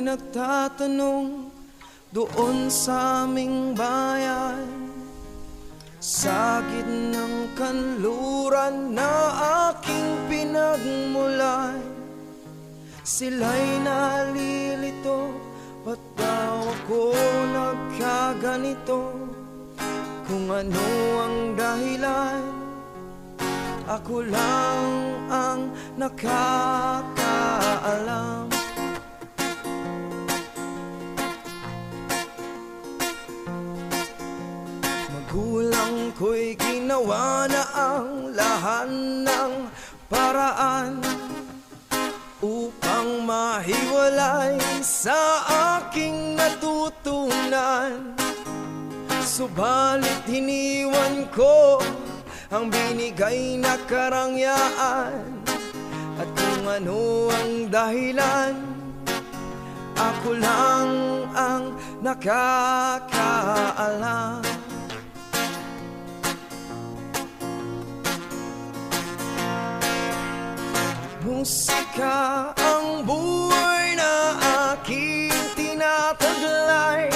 nagtatanong doon sa aming bayan, sa gitnang kanluran na aking pinagmulan. Sila'y nalilito, ba't daw ako nagkaganito? Kung ano ang dahilan, ako lang ang nakakaalam. Magulang ko'y ginawa na ang lahat ng paraan upang mahiwalay sa aking natutunan. Subalit hiniwan ko ang binigay na karangyaan, at kung ano ang dahilan, ako lang ang nakakaalam. Musika ang buhay na aking tinataglay.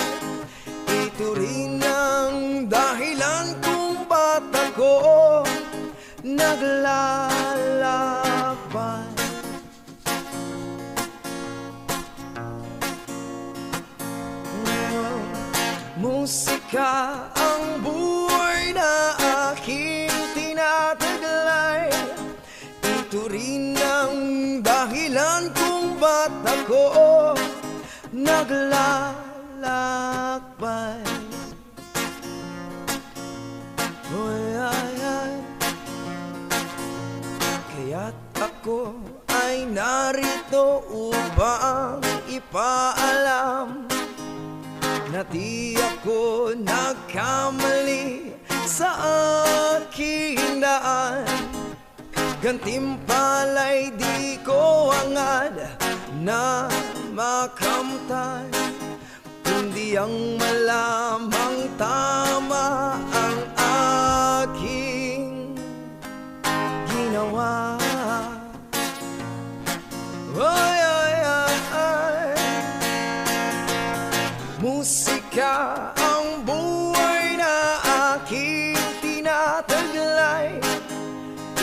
Ito rin ang dahilan kung ba't ako naglalaban. Musika ang buhay na aking tinataglay. Ito rin ang dahilan kung ba't ako naglalakbay. Oy, ay, ay. Kaya't ako ay narito upang ipaalam na di ako nagkamali sa aking daan. Gantimpala'y di ko hangad na makamtan, kundi ang malamang tama ang aking ginawa. Ay, ay, ay, ay. Musika ang buhay na aking tinataglay.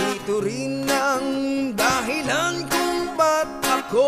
Ito rin ang dahilan kung ba't ako